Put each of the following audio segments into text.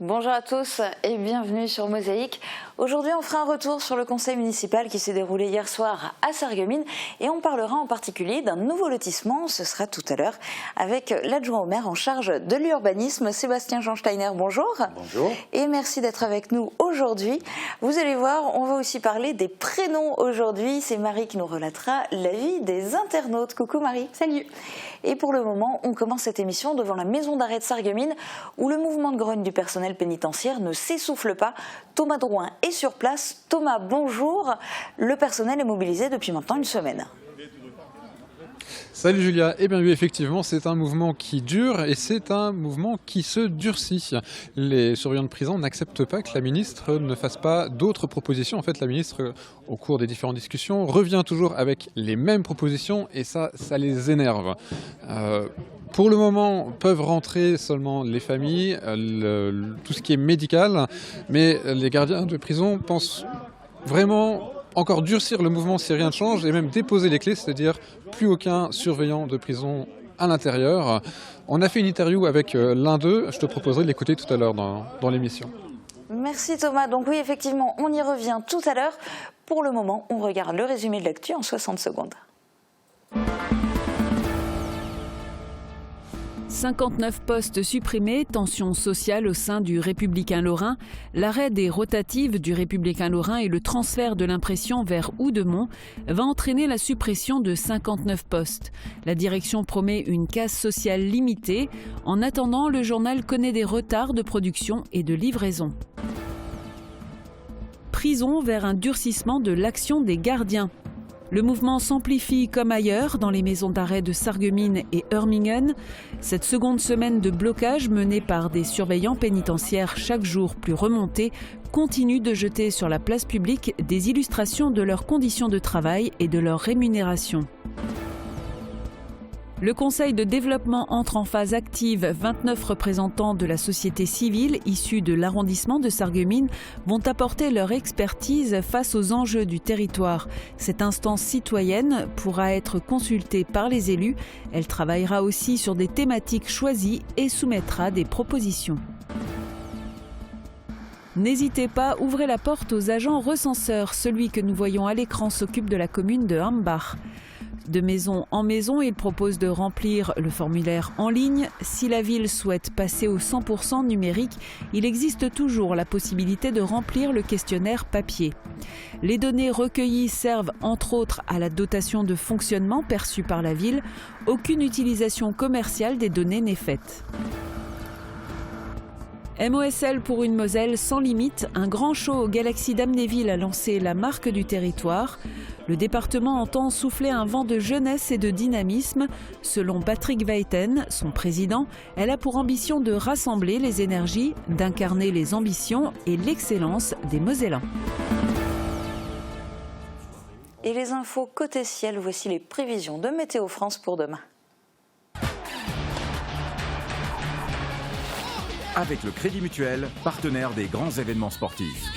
Bonjour à tous et bienvenue sur Mosaïque. Aujourd'hui, on fera un retour sur le conseil municipal qui s'est déroulé hier soir à Sarreguemines et on parlera en particulier d'un nouveau lotissement. Ce sera tout à l'heure avec l'adjoint au maire en charge de l'urbanisme, Sébastien Jean Steiner. Bonjour. Bonjour. Et merci d'être avec nous aujourd'hui. Vous allez voir, on va aussi parler des prénoms aujourd'hui. C'est Marie qui nous relatera la vie des internautes. Coucou Marie. Salut. Et pour le moment, on commence cette émission devant la maison d'arrêt de Sarreguemines où le mouvement de grogne du personnel pénitentiaire ne s'essouffle pas. Thomas Drouin est sur place. Thomas, bonjour. Le personnel est mobilisé depuis maintenant une semaine. Salut Julia, eh bien oui, effectivement c'est un mouvement qui dure et c'est un mouvement qui se durcit. Les surveillants de prison n'acceptent pas que la ministre ne fasse pas d'autres propositions. En fait, la ministre, au cours des différentes discussions, revient toujours avec les mêmes propositions et ça les énerve. Pour le moment, peuvent rentrer seulement les familles, tout ce qui est médical, mais les gardiens de prison pensent vraiment encore durcir le mouvement si rien ne change et même déposer les clés, c'est-à-dire plus aucun surveillant de prison à l'intérieur. On a fait une interview avec l'un d'eux, je te proposerai de l'écouter tout à l'heure dans l'émission. Merci Thomas. Donc oui, effectivement, on y revient tout à l'heure. Pour le moment, on regarde le résumé de l'actu en 60 secondes. 59 postes supprimés, tension sociale au sein du Républicain lorrain, l'arrêt des rotatives du Républicain lorrain et le transfert de l'impression vers Houdemont va entraîner la suppression de 59 postes. La direction promet une casse sociale limitée. En attendant, le journal connaît des retards de production et de livraison. Prison vers un durcissement de l'action des gardiens. Le mouvement s'amplifie comme ailleurs dans les maisons d'arrêt de Sarreguemines et Hörmingen. Cette seconde semaine de blocage menée par des surveillants pénitentiaires chaque jour plus remontés continue de jeter sur la place publique des illustrations de leurs conditions de travail et de leur rémunération. Le Conseil de développement entre en phase active. 29 représentants de la société civile issus de l'arrondissement de Sarreguemines vont apporter leur expertise face aux enjeux du territoire. Cette instance citoyenne pourra être consultée par les élus. Elle travaillera aussi sur des thématiques choisies et soumettra des propositions. N'hésitez pas, ouvrez la porte aux agents recenseurs. Celui que nous voyons à l'écran s'occupe de la commune de Hambach. De maison en maison, il propose de remplir le formulaire en ligne. Si la ville souhaite passer au 100% numérique, il existe toujours la possibilité de remplir le questionnaire papier. Les données recueillies servent entre autres à la dotation de fonctionnement perçue par la ville. Aucune utilisation commerciale des données n'est faite. MOSL pour une Moselle sans limite, un grand show au Galaxy d'Amnéville a lancé la marque du territoire. Le département entend souffler un vent de jeunesse et de dynamisme. Selon Patrick Weiten, son président, elle a pour ambition de rassembler les énergies, d'incarner les ambitions et l'excellence des Mosellans. Et les infos côté ciel, voici les prévisions de Météo France pour demain. Avec le Crédit Mutuel, partenaire des grands événements sportifs.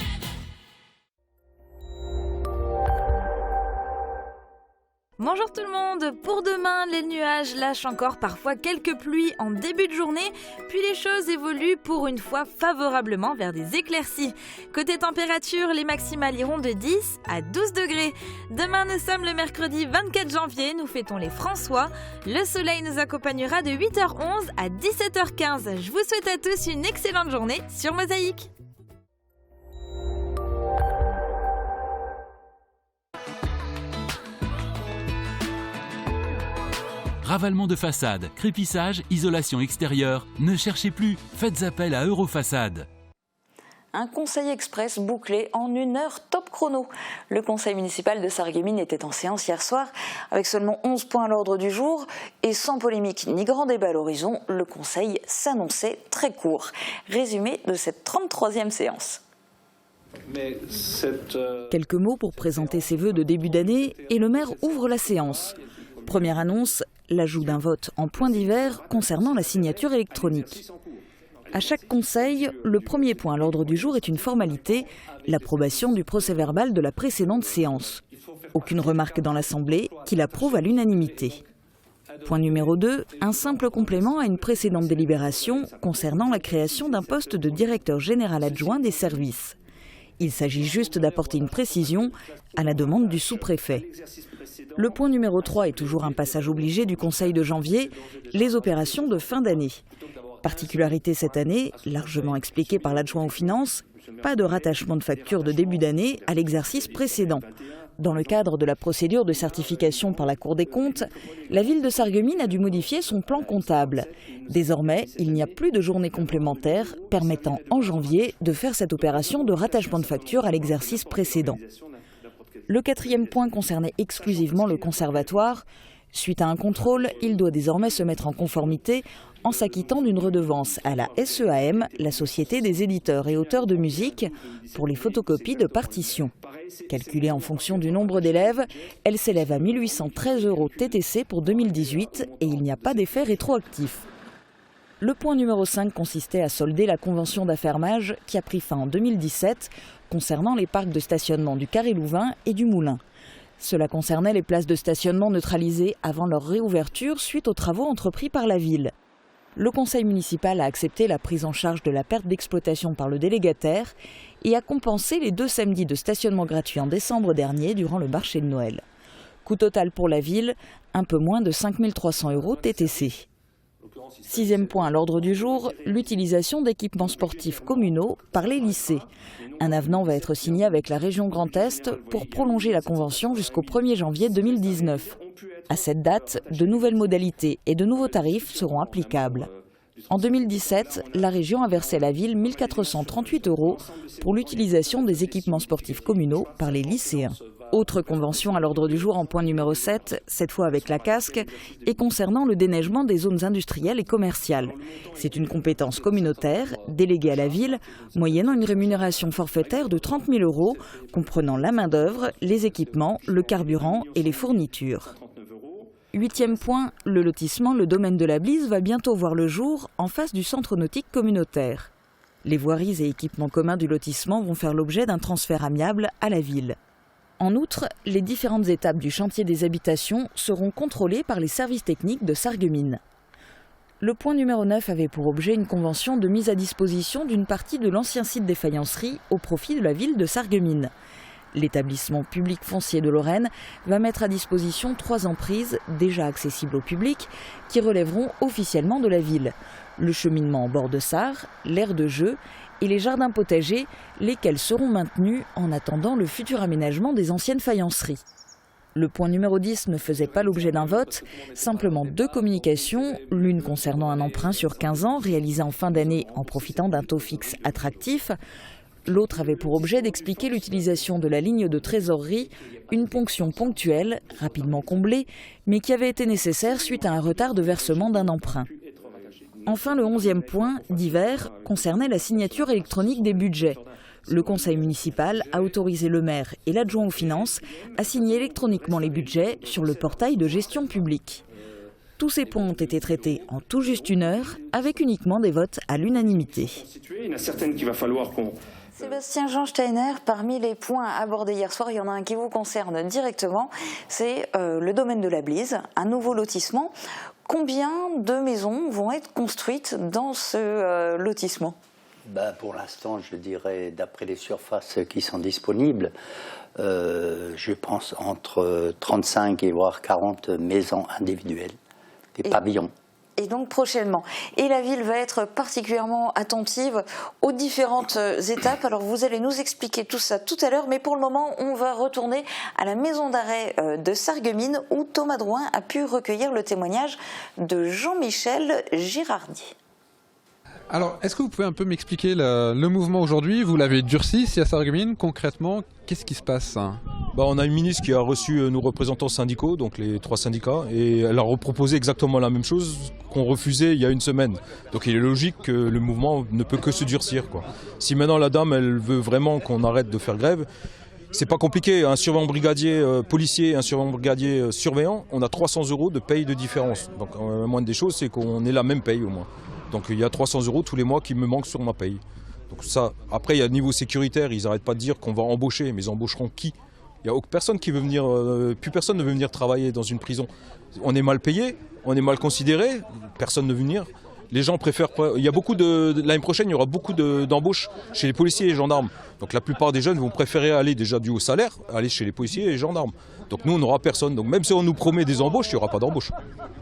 Bonjour tout le monde, pour demain, les nuages lâchent encore parfois quelques pluies en début de journée, puis les choses évoluent pour une fois favorablement vers des éclaircies. Côté température, les maximales iront de 10 à 12 degrés. Demain, nous sommes le mercredi 24 janvier, nous fêtons les François. Le soleil nous accompagnera de 8h11 à 17h15. Je vous souhaite à tous une excellente journée sur Mosaïque. Ravalement de façade, crépissage, isolation extérieure. Ne cherchez plus, faites appel à Eurofaçade. Un conseil express bouclé en 1 heure top chrono. Le conseil municipal de Sarreguemines était en séance hier soir avec seulement 11 points à l'ordre du jour et sans polémique ni grand débat à l'horizon, le conseil s'annonçait très court. Résumé de cette 33e séance. Quelques mots pour présenter ses vœux de début d'année et le maire ouvre la séance. Première annonce, l'ajout d'un vote en point divers concernant la signature électronique. À chaque conseil, le premier point à l'ordre du jour est une formalité, l'approbation du procès-verbal de la précédente séance. Aucune remarque dans l'Assemblée qui l'approuve à l'unanimité. Point numéro 2, un simple complément à une précédente délibération concernant la création d'un poste de directeur général adjoint des services. Il s'agit juste d'apporter une précision à la demande du sous-préfet. Le point numéro 3 est toujours un passage obligé du Conseil de janvier, les opérations de fin d'année. Particularité cette année, largement expliquée par l'adjoint aux finances, pas de rattachement de facture de début d'année à l'exercice précédent. Dans le cadre de la procédure de certification par la Cour des comptes, la ville de Sarreguemines a dû modifier son plan comptable. Désormais, il n'y a plus de journée complémentaire permettant en janvier de faire cette opération de rattachement de facture à l'exercice précédent. Le 4e point concernait exclusivement le conservatoire. Suite à un contrôle, il doit désormais se mettre en conformité en s'acquittant d'une redevance à la SEAM, la Société des éditeurs et auteurs de musique, pour les photocopies de partitions. Calculée en fonction du nombre d'élèves, elle s'élève à 1 813 € TTC pour 2018 et il n'y a pas d'effet rétroactif. Le point numéro 5 consistait à solder la convention d'affermage qui a pris fin en 2017 concernant les parcs de stationnement du Carré-Louvain et du Moulin. Cela concernait les places de stationnement neutralisées avant leur réouverture suite aux travaux entrepris par la ville. Le conseil municipal a accepté la prise en charge de la perte d'exploitation par le délégataire et a compensé les 2 samedis de stationnement gratuit en décembre dernier durant le marché de Noël. Coût total pour la ville, un peu moins de 5 300 € TTC. 6e point à l'ordre du jour, l'utilisation d'équipements sportifs communaux par les lycées. Un avenant va être signé avec la région Grand Est pour prolonger la convention jusqu'au 1er janvier 2019. À cette date, de nouvelles modalités et de nouveaux tarifs seront applicables. En 2017, la région a versé à la ville 1 438 € pour l'utilisation des équipements sportifs communaux par les lycéens. Autre convention à l'ordre du jour en point numéro 7, cette fois avec la Casque, et concernant le déneigement des zones industrielles et commerciales. C'est une compétence communautaire, déléguée à la ville, moyennant une rémunération forfaitaire de 30 000 €, comprenant la main-d'œuvre, les équipements, le carburant et les fournitures. 8e point, le lotissement Le Domaine de la Blise va bientôt voir le jour en face du centre nautique communautaire. Les voiries et équipements communs du lotissement vont faire l'objet d'un transfert amiable à la ville. En outre, les différentes étapes du chantier des habitations seront contrôlées par les services techniques de Sarreguemines. Le point numéro 9 avait pour objet une convention de mise à disposition d'une partie de l'ancien site des faïenceries au profit de la ville de Sarreguemines. L'établissement public foncier de Lorraine va mettre à disposition 3 emprises déjà accessibles au public qui relèveront officiellement de la ville. Le cheminement en bord de Sarre, l'aire de jeu et les jardins potagers, lesquels seront maintenus en attendant le futur aménagement des anciennes faïenceries. Le point numéro 10 ne faisait pas l'objet d'un vote, simplement 2 communications, l'une concernant un emprunt sur 15 ans réalisé en fin d'année en profitant d'un taux fixe attractif. L'autre avait pour objet d'expliquer l'utilisation de la ligne de trésorerie, une ponction ponctuelle, rapidement comblée, mais qui avait été nécessaire suite à un retard de versement d'un emprunt. Enfin, le 11e point, divers, concernait la signature électronique des budgets. Le conseil municipal a autorisé le maire et l'adjoint aux finances à signer électroniquement les budgets sur le portail de gestion publique. Tous ces points ont été traités en tout juste 1 heure, avec uniquement des votes à l'unanimité. Il y en a certaines qu'il va falloir qu'on... Sébastien-Jean Steiner, parmi les points abordés hier soir, il y en a un qui vous concerne directement, c'est le domaine de la Blise, un nouveau lotissement. Combien de maisons vont être construites dans ce lotissement ? Pour l'instant, je dirais, d'après les surfaces qui sont disponibles, je pense entre 35 et voire 40 maisons individuelles, des pavillons. Et donc prochainement. Et la ville va être particulièrement attentive aux différentes étapes. Alors vous allez nous expliquer tout ça tout à l'heure, mais pour le moment, on va retourner à la maison d'arrêt de Sarreguemines où Thomas Drouin a pu recueillir le témoignage de Jean-Michel Girardi. Alors, est-ce que vous pouvez un peu m'expliquer le mouvement aujourd'hui ? Vous l'avez durci ici à Sarreguemines. Concrètement, qu'est-ce qui se passe ? On a une ministre qui a reçu nos représentants syndicaux, donc les 3 syndicats, et elle a reproposé exactement la même chose qu'on refusait il y a 1 semaine. Donc il est logique que le mouvement ne peut que se durcir, quoi. Si maintenant la dame elle veut vraiment qu'on arrête de faire grève, c'est pas compliqué. Un surveillant brigadier policier, un surveillant brigadier surveillant, on a 300 € de paye de différence. Donc la moindre des choses, c'est qu'on ait la même paye au moins. Donc il y a 300 € tous les mois qui me manquent sur ma paye. Donc ça, après, il y a le niveau sécuritaire, ils n'arrêtent pas de dire qu'on va embaucher, mais ils embaucheront qui ? Il n'y a personne qui veut venir, plus personne ne veut venir travailler dans une prison. On est mal payé, on est mal considéré, personne ne veut venir. Les gens préfèrent. Il y a l'année prochaine, il y aura beaucoup d'embauches chez les policiers et les gendarmes. Donc la plupart des jeunes vont préférer aller déjà dû au salaire, aller chez les policiers et les gendarmes. Donc nous, on n'aura personne. Donc même si on nous promet des embauches, il n'y aura pas d'embauche.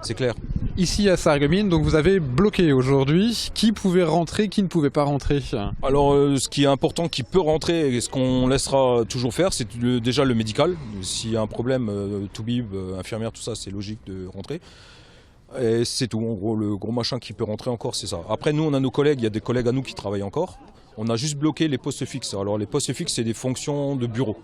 C'est clair. Ici à Sarreguemines, donc vous avez bloqué aujourd'hui. Qui pouvait rentrer, qui ne pouvait pas rentrer? Alors ce qui est important, qui peut rentrer et ce qu'on laissera toujours faire, c'est déjà le médical. S'il y a un problème, toubib, infirmière, tout ça, c'est logique de rentrer. Et c'est tout, en gros, le gros machin qui peut rentrer encore, c'est ça. Après, nous, on a nos collègues, il y a des collègues à nous qui travaillent encore. On a juste bloqué les postes fixes. Alors, les postes fixes, c'est des fonctions de bureau.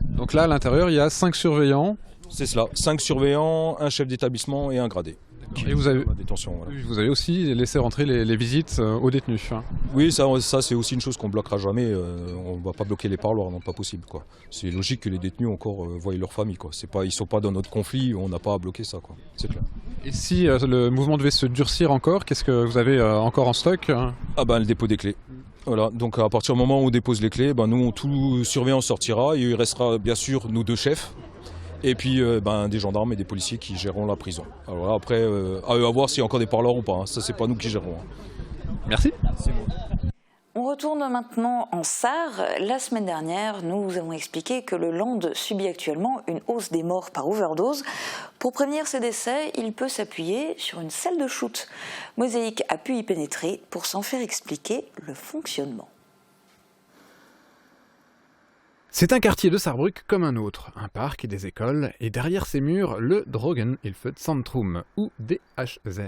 Donc là, à l'intérieur, il y a 5 surveillants. C'est cela, 5 surveillants, un chef d'établissement et un gradé. Et vous avez, la détention, voilà. Vous avez aussi laissé rentrer les visites aux détenus. Oui, ça c'est aussi une chose qu'on bloquera jamais. On ne va pas bloquer les parloirs, non, pas possible, quoi. C'est logique que les détenus encore voient leur famille, quoi. Ils ne sont pas dans notre conflit, on n'a pas à bloquer ça, quoi. C'est clair. Et si le mouvement devait se durcir encore, qu'est-ce que vous avez encore en stock? Le dépôt des clés. Voilà, donc à partir du moment où on dépose les clés, nous, tout surveillant sortira. Et il restera bien sûr nos 2 chefs. Et puis des gendarmes et des policiers qui géreront la prison. Alors là, après, à eux à voir s'il y a encore des parleurs ou pas. Ça, c'est pas nous qui gérerons. Merci. On retourne maintenant en Sarre. La semaine dernière, nous vous avons expliqué que le Land subit actuellement une hausse des morts par overdose. Pour prévenir ces décès, il peut s'appuyer sur une salle de shoot. Mosaïque a pu y pénétrer pour s'en faire expliquer le fonctionnement. C'est un quartier de Saarbrück comme un autre, un parc et des écoles, et derrière ces murs, le Drogenhilfezentrum, ou DHZ,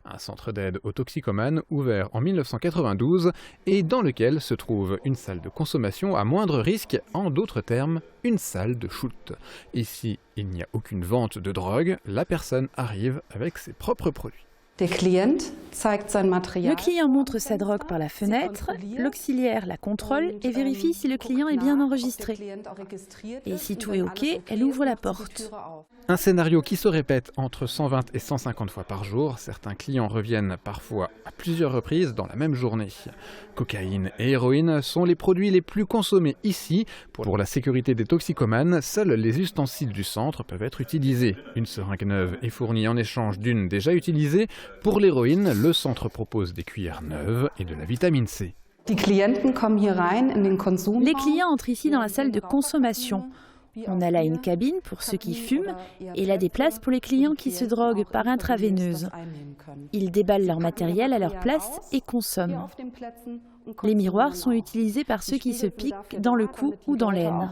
un centre d'aide aux toxicomanes ouvert en 1992 et dans lequel se trouve une salle de consommation à moindre risque, en d'autres termes, une salle de shoot. Ici, il n'y a aucune vente de drogue, la personne arrive avec ses propres produits. Le client montre sa drogue par la fenêtre, l'auxiliaire la contrôle et vérifie si le client est bien enregistré. Et si tout est OK, elle ouvre la porte. Un scénario qui se répète entre 120 et 150 fois par jour. Certains clients reviennent parfois à plusieurs reprises dans la même journée. Cocaïne et héroïne sont les produits les plus consommés ici. Pour la sécurité des toxicomanes, seuls les ustensiles du centre peuvent être utilisés. Une seringue neuve est fournie en échange d'une déjà utilisée. Pour l'héroïne, le centre propose des cuillères neuves et de la vitamine C. Les clients entrent ici dans la salle de consommation. On a là une cabine pour ceux qui fument et là des places pour les clients qui se droguent par intraveineuse. Ils déballent leur matériel à leur place et consomment. Les miroirs sont utilisés par ceux qui se piquent dans le cou ou dans l'aine.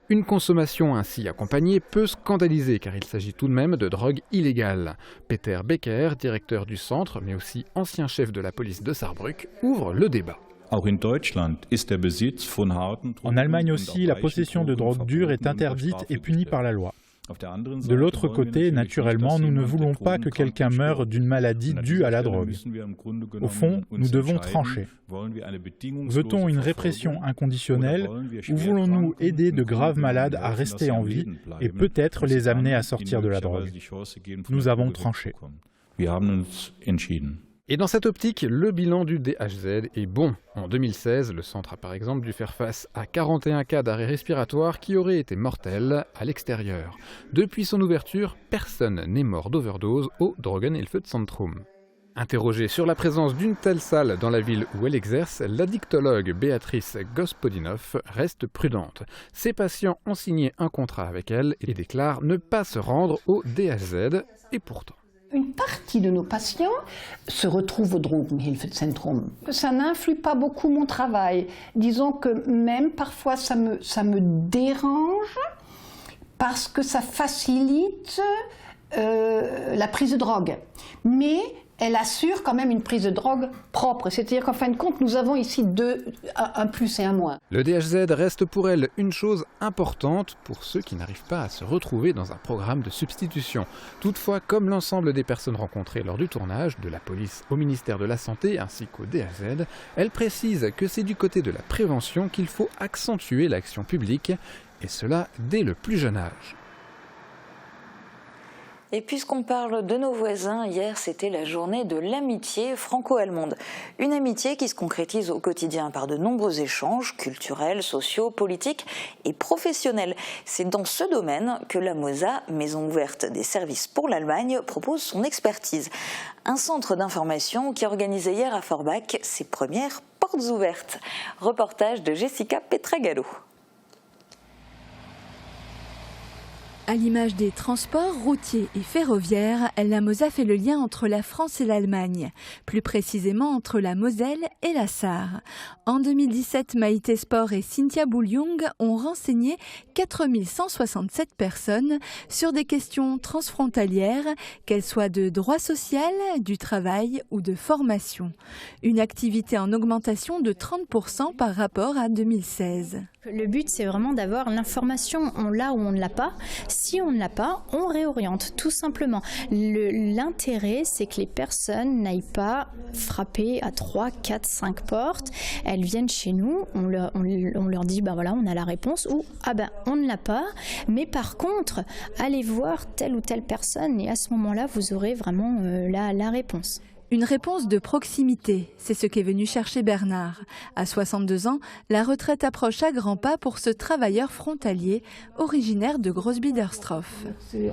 Une consommation ainsi accompagnée peut scandaliser car il s'agit tout de même de drogue illégale. Peter Becker, directeur du centre, mais aussi ancien chef de la police de Saarbrück, ouvre le débat. En Allemagne aussi, la possession de drogue dure est interdite et punie par la loi. De l'autre côté, naturellement, nous ne voulons pas que quelqu'un meure d'une maladie due à la drogue. Au fond, nous devons trancher. Veut-on une répression inconditionnelle ou voulons-nous aider de graves malades à rester en vie et peut-être les amener à sortir de la drogue? Nous avons tranché. Et dans cette optique, le bilan du DHZ est bon. En 2016, le centre a par exemple dû faire face à 41 cas d'arrêt respiratoire qui auraient été mortels à l'extérieur. Depuis son ouverture, personne n'est mort d'overdose au Drogenhilfezentrum. Interrogée sur la présence d'une telle salle dans la ville où elle exerce, l'addictologue Béatrice Gospodinov reste prudente. Ses patients ont signé un contrat avec elle et déclarent ne pas se rendre au DHZ, et pourtant. Une partie de nos patients se retrouvent au Drogenhilfezentrum. Ça n'influe pas beaucoup mon travail. Disons que même parfois ça me dérange parce que ça facilite la prise de drogue. Mais elle assure quand même une prise de drogue propre. C'est-à-dire qu'en fin de compte, nous avons ici un plus et un moins. Le DHZ reste pour elle une chose importante pour ceux qui n'arrivent pas à se retrouver dans un programme de substitution. Toutefois, comme l'ensemble des personnes rencontrées lors du tournage, de la police au ministère de la Santé ainsi qu'au DHZ, elle précise que c'est du côté de la prévention qu'il faut accentuer l'action publique, et cela dès le plus jeune âge. Et puisqu'on parle de nos voisins, hier c'était la journée de l'amitié franco-allemande. Une amitié qui se concrétise au quotidien par de nombreux échanges culturels, sociaux, politiques et professionnels. C'est dans ce domaine que la MOSA, Maison ouverte des services pour l'Allemagne, propose son expertise. Un centre d'information qui organisait hier à Forbach ses premières portes ouvertes. Reportage de Jessica Petragallo. À l'image des transports routiers et ferroviaires, la MOSA fait le lien entre la France et l'Allemagne, plus précisément entre la Moselle et la Sarre. En 2017, Maïté Sport et Cynthia Bouljung ont renseigné 4167 personnes sur des questions transfrontalières, qu'elles soient de droit social, du travail ou de formation. Une activité en augmentation de 30% par rapport à 2016. Le but, c'est vraiment d'avoir l'information, on l'a ou on ne l'a pas. Si on ne l'a pas, on réoriente, tout simplement. L'intérêt, c'est que les personnes n'aillent pas frapper à 3, 4, 5 portes. Elles viennent chez nous, on leur dit, ben voilà, on a la réponse, ou ah ben on ne l'a pas. Mais par contre, allez voir telle ou telle personne, et à ce moment-là, vous aurez vraiment la réponse. Une réponse de proximité, c'est ce qu'est venu chercher Bernard. À 62 ans, la retraite approche à grands pas pour ce travailleur frontalier originaire de Grossbiederstroff.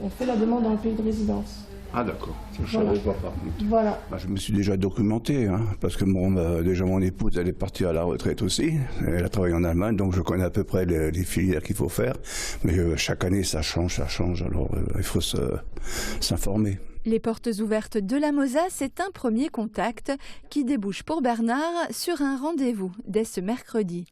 On fait la demande dans le pays de résidence. Ah d'accord, je ne savais pas par contre. Voilà. Je me suis déjà documenté, parce que déjà mon épouse elle est partie à la retraite aussi, elle a travaillé en Allemagne, donc je connais à peu près les filières qu'il faut faire, mais chaque année ça change, alors il faut s'informer. Les portes ouvertes de la MOSA, c'est un premier contact qui débouche pour Bernard sur un rendez-vous dès ce mercredi.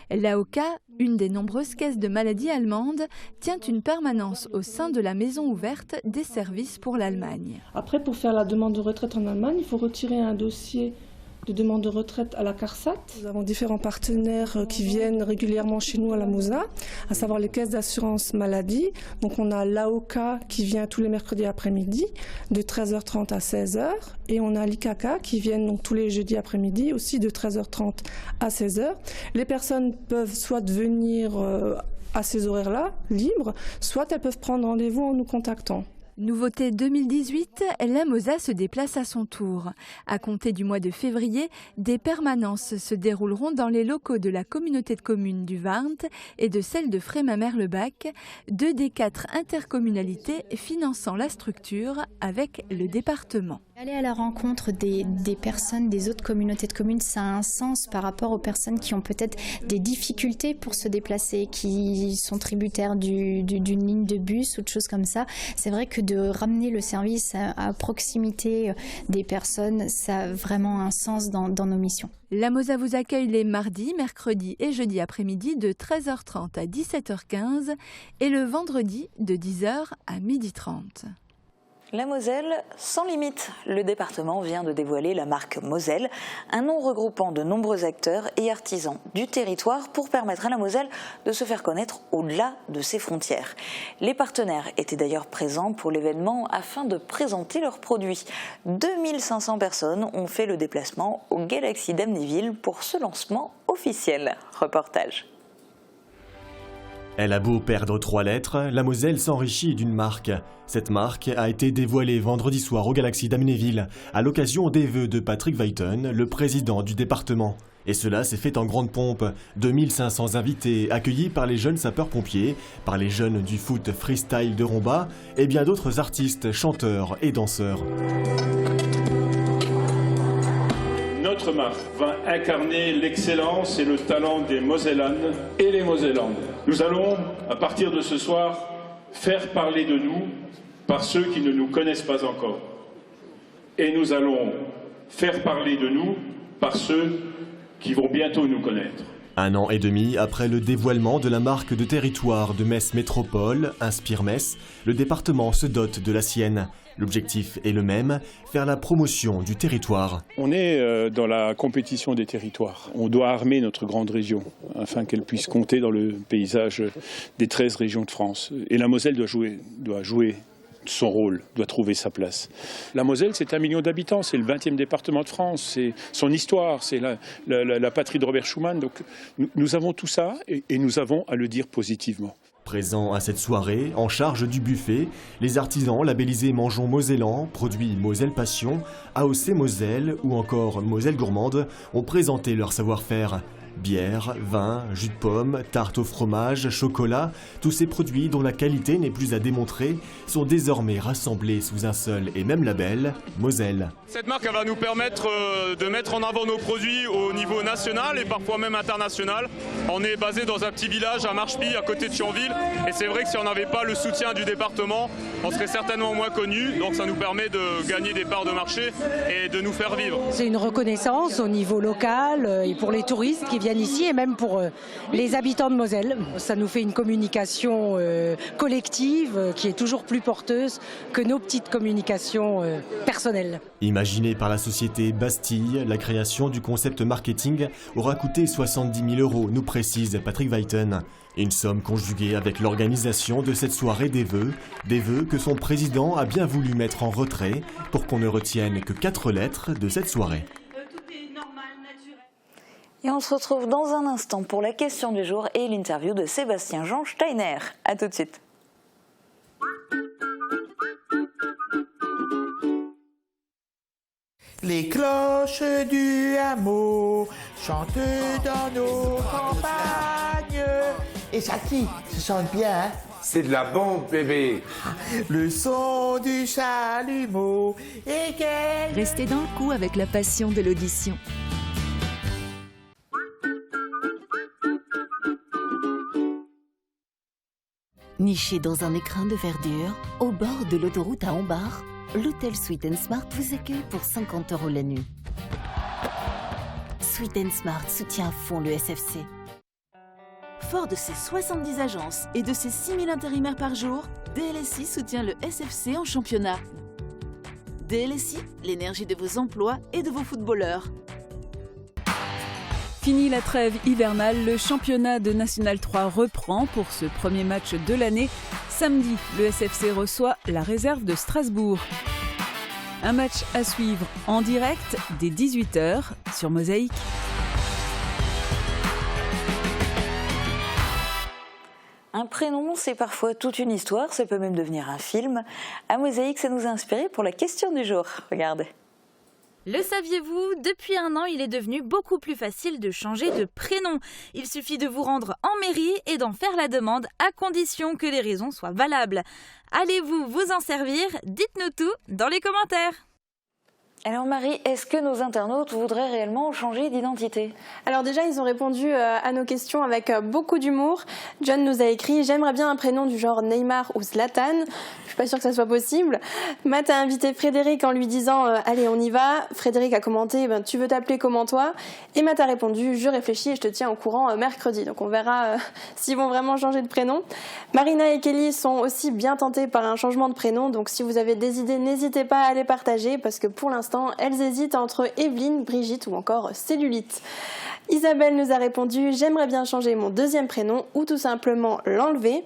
L'AOK, une des nombreuses caisses de maladies allemandes, tient une permanence au sein de la maison ouverte des services pour l'Allemagne. Après, pour faire la demande de retraite en Allemagne, il faut retirer un dossier de demande de retraite à la CARSAT. Nous avons différents partenaires qui viennent régulièrement chez nous à la MOSA, à savoir les caisses d'assurance maladie. Donc on a l'AOK qui vient tous les mercredis après-midi de 13h30 à 16h et on a l'IKK qui viennent donc tous les jeudis après-midi aussi de 13h30 à 16h. Les personnes peuvent soit venir à ces horaires-là, libres, soit elles peuvent prendre rendez-vous en nous contactant. Nouveauté 2018, la MOSA se déplace à son tour. À compter du mois de février, des permanences se dérouleront dans les locaux de la communauté de communes du Warnt et de celle de Frémamer-le-Bac, 2 des 4 intercommunalités finançant la structure avec le département. Aller à la rencontre des personnes des autres communautés de communes, ça a un sens par rapport aux personnes qui ont peut-être des difficultés pour se déplacer, qui sont tributaires d'une ligne de bus ou de choses comme ça. C'est vrai que de ramener le service à proximité des personnes, ça a vraiment un sens dans nos missions. La MOSA vous accueille les mardis, mercredis et jeudis après-midi de 13h30 à 17h15 et le vendredi de 10h à 12h30. La Moselle sans limite. Le département vient de dévoiler la marque Moselle, un nom regroupant de nombreux acteurs et artisans du territoire pour permettre à la Moselle de se faire connaître au-delà de ses frontières. Les partenaires étaient d'ailleurs présents pour l'événement afin de présenter leurs produits. 2500 personnes ont fait le déplacement au Galaxy d'Amnéville pour ce lancement officiel. Reportage. Elle a beau perdre 3 lettres, la Moselle s'enrichit d'une marque. Cette marque a été dévoilée vendredi soir au Galaxy d'Amnéville, à l'occasion des vœux de Patrick Weiten, le président du département. Et cela s'est fait en grande pompe. 2500 invités accueillis par les jeunes sapeurs-pompiers, par les jeunes du foot freestyle de Romba et bien d'autres artistes, chanteurs et danseurs. Notre marque va incarner l'excellence et le talent des Mosellanes et les Mosellandes. Nous allons, à partir de ce soir, faire parler de nous par ceux qui ne nous connaissent pas encore. Et nous allons faire parler de nous par ceux qui vont bientôt nous connaître. 1 an et demi après le dévoilement de la marque de territoire de Metz Métropole, Inspire Metz, le département se dote de la sienne. L'objectif est le même, faire la promotion du territoire. On est dans la compétition des territoires. On doit armer notre grande région afin qu'elle puisse compter dans le paysage des 13 régions de France. Et la Moselle doit jouer son rôle, doit trouver sa place. La Moselle, c'est 1 million d'habitants, c'est le 20e département de France, c'est son histoire, c'est la patrie de Robert Schuman. Donc nous avons tout ça et nous avons à le dire positivement. Présents à cette soirée, en charge du buffet, les artisans labellisés Mangeons Mosellan, produits Moselle Passion, AOC Moselle ou encore Moselle Gourmande ont présenté leur savoir-faire. Bière, vin, jus de pomme, tarte au fromage, chocolat, tous ces produits dont la qualité n'est plus à démontrer sont désormais rassemblés sous un seul et même label, Moselle. Cette marque elle va nous permettre de mettre en avant nos produits au niveau national et parfois même international. On est basé dans un petit village à Marchepy, à côté de Thionville, et c'est vrai que si on n'avait pas le soutien du département, on serait certainement moins connus, donc ça nous permet de gagner des parts de marché et de nous faire vivre. C'est une reconnaissance au niveau local et pour les touristes qui viennent ici et même pour les habitants de Moselle. Ça nous fait une communication collective qui est toujours plus porteuse que nos petites communications personnelles. Imaginé par la société Bastille, la création du concept marketing aura coûté 70 000 €, nous précise Patrick Weiten. Une somme conjuguée avec l'organisation de cette soirée des vœux que son président a bien voulu mettre en retrait pour qu'on ne retienne que 4 lettres de cette soirée. Et on se retrouve dans un instant pour la question du jour et l'interview de Sébastien-Jean Steiner. A tout de suite. Les cloches du hameau chantent dans nos campagnes. Et ça qui se chante bien, hein? C'est de la bombe, bébé. Le son du chalumeau et quel... Restez dans le coup avec la passion de l'audition. Niché dans un écrin de verdure, au bord de l'autoroute à Ambars, l'hôtel Sweet & Smart vous accueille pour 50 € la nuit. Sweet & Smart soutient à fond le SFC. Fort de ses 70 agences et de ses 6000 intérimaires par jour, DLSI soutient le SFC en championnat. DLSI, l'énergie de vos emplois et de vos footballeurs. Fini la trêve hivernale, le championnat de National 3 reprend pour ce premier match de l'année. Samedi, le SFC reçoit la réserve de Strasbourg. Un match à suivre en direct dès 18 h sur Mosaïque. Un prénom, c'est parfois toute une histoire, ça peut même devenir un film. À Mosaïque, ça nous a inspiré pour la question du jour. Regardez. Le saviez-vous? Depuis un an, il est devenu beaucoup plus facile de changer de prénom. Il suffit de vous rendre en mairie et d'en faire la demande à condition que les raisons soient valables. Allez-vous vous en servir? Dites-nous tout dans les commentaires. Alors Marie, est-ce que nos internautes voudraient réellement changer d'identité? Alors déjà, ils ont répondu à nos questions avec beaucoup d'humour. John nous a écrit « J'aimerais bien un prénom du genre Neymar ou Zlatan ». Je suis pas sûre que ça soit possible. Matt a invité Frédéric en lui disant « Allez, on y va ». Frédéric a commenté « Tu veux t'appeler comment toi ?» Et Matt a répondu « Je réfléchis et je te tiens au courant mercredi ». Donc on verra s'ils vont vraiment changer de prénom. Marina et Kelly sont aussi bien tentées par un changement de prénom. Donc si vous avez des idées, n'hésitez pas à les partager parce que pour l'instant, elles hésitent entre Evelyne, Brigitte ou encore Cellulite. Isabelle nous a répondu « J'aimerais bien changer mon deuxième prénom ou tout simplement l'enlever ».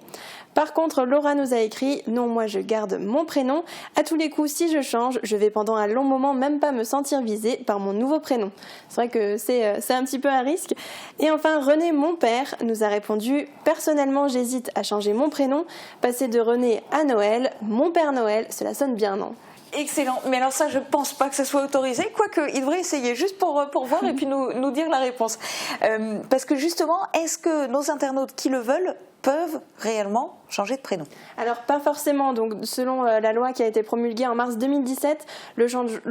Par contre, Laura nous a écrit « Non, moi je garde mon prénom. À tous les coups, si je change, je vais pendant un long moment même pas me sentir visée par mon nouveau prénom. » C'est vrai que c'est un petit peu un risque. Et enfin, René, mon père, nous a répondu « Personnellement, j'hésite à changer mon prénom. Passer de René à Noël. Mon père Noël, cela sonne bien, non ?» Excellent. Mais alors ça, je pense pas que ce soit autorisé. Quoique, il devrait essayer juste pour voir et puis nous dire la réponse. Parce que justement, est-ce que nos internautes qui le veulent peuvent réellement changer de prénom? Alors pas forcément, donc selon la loi qui a été promulguée en mars 2017, le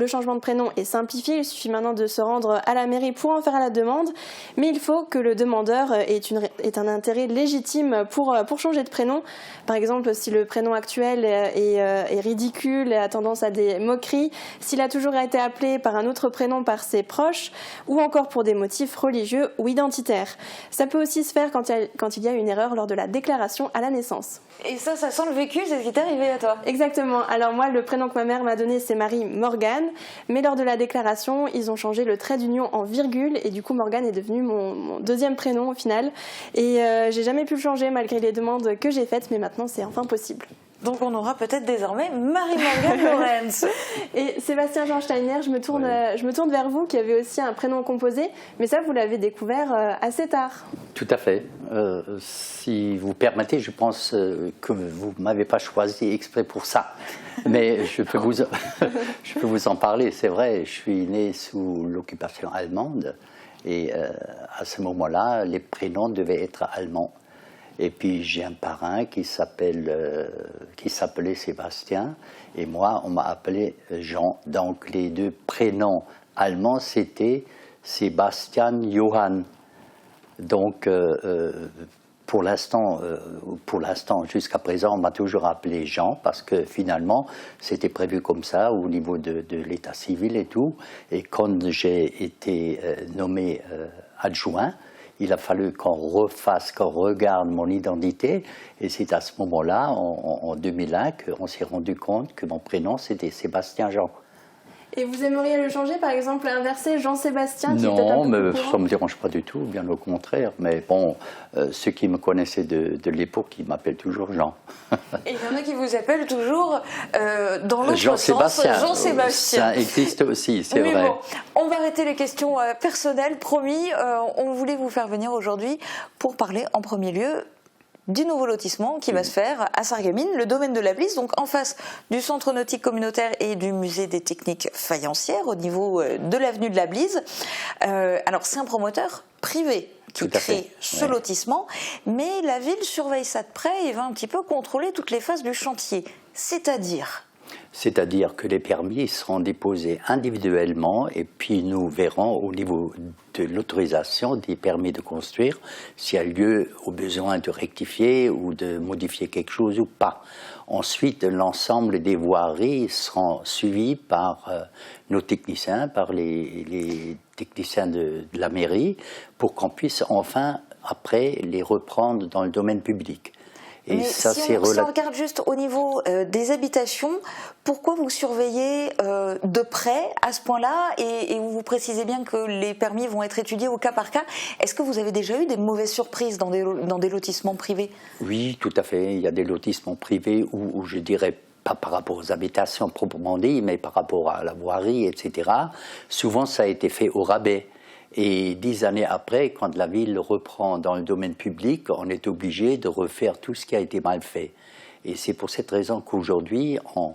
changement de prénom est simplifié, il suffit maintenant de se rendre à la mairie pour en faire la demande, mais il faut que le demandeur ait un intérêt légitime pour changer de prénom. Par exemple, si le prénom actuel est ridicule et a tendance à des moqueries, s'il a toujours été appelé par un autre prénom par ses proches, ou encore pour des motifs religieux ou identitaires. Ça peut aussi se faire quand il y a une erreur lors de la déclaration à la naissance. Et ça sent le vécu, c'est ce qui t'est arrivé à toi? Exactement. Alors moi, le prénom que ma mère m'a donné, c'est Marie Morgane. Mais lors de la déclaration, ils ont changé le trait d'union en virgule. Et du coup, Morgane est devenu mon deuxième prénom au final. Et j'ai jamais pu le changer malgré les demandes que j'ai faites. Mais maintenant, c'est enfin possible. Donc on aura peut-être désormais Marie-Morgane Lorenz. Et Sébastien Jean Steiner, je me tourne vers vous qui avez aussi un prénom composé, mais ça vous l'avez découvert assez tard. Tout à fait. Si vous permettez, je pense que vous ne m'avez pas choisi exprès pour ça. Mais je peux vous en parler, c'est vrai, je suis né sous l'occupation allemande et à ce moment-là, les prénoms devaient être allemands. Et puis j'ai un parrain qui s'appelait Sébastien, et moi on m'a appelé Jean. Donc les deux prénoms allemands c'était Sebastian Johann. Donc pour l'instant, jusqu'à présent, on m'a toujours appelé Jean parce que finalement c'était prévu comme ça au niveau de l'état civil et tout. Et quand j'ai été nommé adjoint, il a fallu qu'on regarde mon identité, et c'est à ce moment-là, en 2001, qu'on s'est rendu compte que mon prénom c'était Sébastien Jean. Et vous aimeriez le changer, par exemple, inverser Jean-Sébastien? Non, mais ça ne me dérange pas du tout, bien au contraire. Mais bon, ceux qui me connaissaient de l'époque, ils m'appellent toujours Jean. Et il y en a qui vous appellent toujours dans l'autre sens, Jean-Sébastien. Ça existe aussi, c'est vrai. Bon, on va arrêter les questions personnelles, promis. On voulait vous faire venir aujourd'hui pour parler en premier lieu du nouveau lotissement qui va se faire à Sarreguemines, le domaine de la Blise, donc en face du centre nautique communautaire et du musée des techniques faïencières au niveau de l'avenue de la Blise. Alors c'est un promoteur privé qui crée ce lotissement, mais la ville surveille ça de près et va un petit peu contrôler toutes les phases du chantier, C'est-à-dire que les permis seront déposés individuellement et puis nous verrons au niveau de l'autorisation des permis de construire s'il y a lieu au besoin de rectifier ou de modifier quelque chose ou pas. Ensuite, l'ensemble des voiries seront suivies par nos techniciens, par les techniciens de la mairie, pour qu'on puisse enfin, après, les reprendre dans le domaine public. Et mais ça, si on regarde juste au niveau des habitations, pourquoi vous surveillez de près à ce point-là et vous précisez bien que les permis vont être étudiés au cas par cas. Est-ce que vous avez déjà eu des mauvaises surprises dans des lotissements privés? Oui, tout à fait. Il y a des lotissements privés où je dirais pas par rapport aux habitations proprement dit, mais par rapport à la voirie, etc. Souvent, ça a été fait au rabais. Et 10 années après, quand la ville reprend dans le domaine public, on est obligé de refaire tout ce qui a été mal fait. Et c'est pour cette raison qu'aujourd'hui, on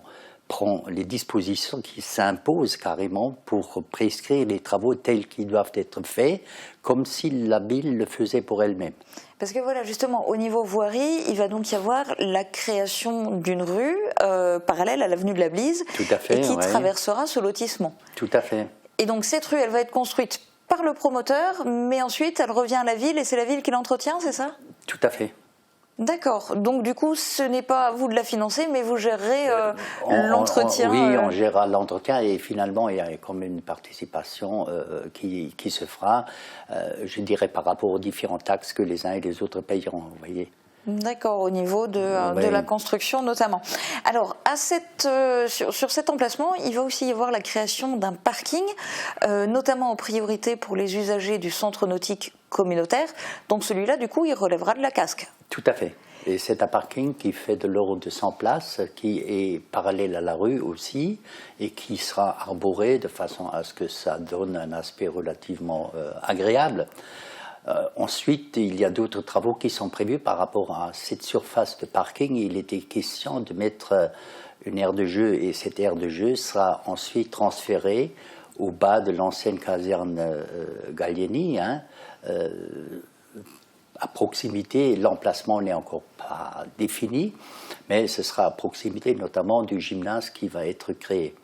prend les dispositions qui s'imposent carrément pour prescrire les travaux tels qu'ils doivent être faits, comme si la ville le faisait pour elle-même. Parce que voilà, justement, au niveau voirie, il va donc y avoir la création d'une rue parallèle à l'avenue de la Blise, et qui traversera ce lotissement. Tout à fait. Et donc cette rue, elle va être construite par le promoteur, mais ensuite elle revient à la ville et c'est la ville qui l'entretient, c'est ça? Tout à fait. D'accord, donc du coup ce n'est pas à vous de la financer, mais vous gérerez l'entretien. Oui, on gérera l'entretien et finalement il y a comme une participation qui se fera, je dirais par rapport aux différents taxes que les uns et les autres payeront, vous voyez. D'accord, au niveau de la construction notamment. Alors, sur cet emplacement, il va aussi y avoir la création d'un parking, notamment en priorité pour les usagers du centre nautique communautaire. Donc celui-là, du coup, il relèvera de la casque. Tout à fait. Et c'est un parking qui fait de l'ordre de 100 places, qui est parallèle à la rue aussi, et qui sera arboré de façon à ce que ça donne un aspect relativement agréable. Ensuite, il y a d'autres travaux qui sont prévus par rapport à cette surface de parking. Il était question de mettre une aire de jeu et cette aire de jeu sera ensuite transférée au bas de l'ancienne caserne Gallieni. À proximité, l'emplacement n'est encore pas défini, mais ce sera à proximité notamment du gymnase qui va être créé.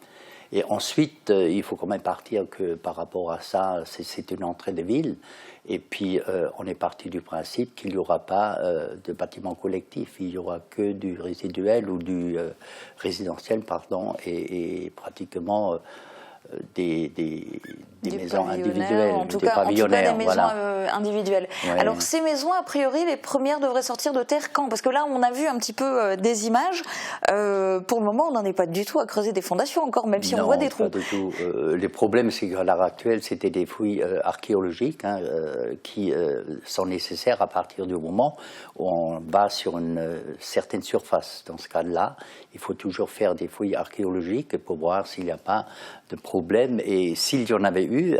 Et ensuite, il faut quand même partir que par rapport à ça, c'est une entrée de ville. Et puis, on est parti du principe qu'il n'y aura pas de bâtiment collectif. Il n'y aura que du résiduel ou du résidentiel, pardon. Et pratiquement, maisons individuelles, en tout cas des maisons individuelles. Ouais. Alors ces maisons, a priori, les premières devraient sortir de terre quand? Parce que là, on a vu un petit peu des images. Pour le moment, on n'en est pas du tout à creuser des fondations encore, même si on voit des trous. Non, pas du tout. Les problèmes, c'est qu'à l'heure actuelle, c'était des fouilles archéologiques qui sont nécessaires à partir du moment où on va sur une certaine surface. Dans ce cas-là, il faut toujours faire des fouilles archéologiques pour voir s'il n'y a pas de problème. Et s'il y en avait eu,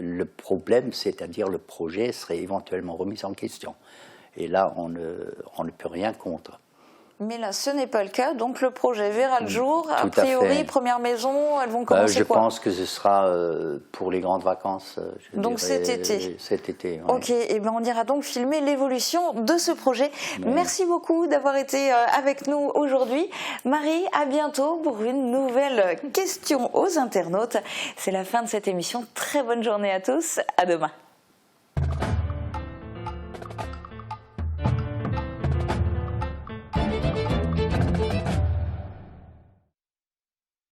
le problème, c'est-à-dire le projet, serait éventuellement remis en question. Et là, on ne peut rien contre. Mais là, ce n'est pas le cas, donc le projet verra le jour. A priori, premières maisons, elles vont commencer je quoi? pense que ce sera pour les grandes vacances. Donc cet été. Cet été, oui. Ok, et bien on ira donc filmer l'évolution de ce projet. Oui. Merci beaucoup d'avoir été avec nous aujourd'hui. Marie, à bientôt pour une nouvelle question aux internautes. C'est la fin de cette émission. Très bonne journée à tous. À demain.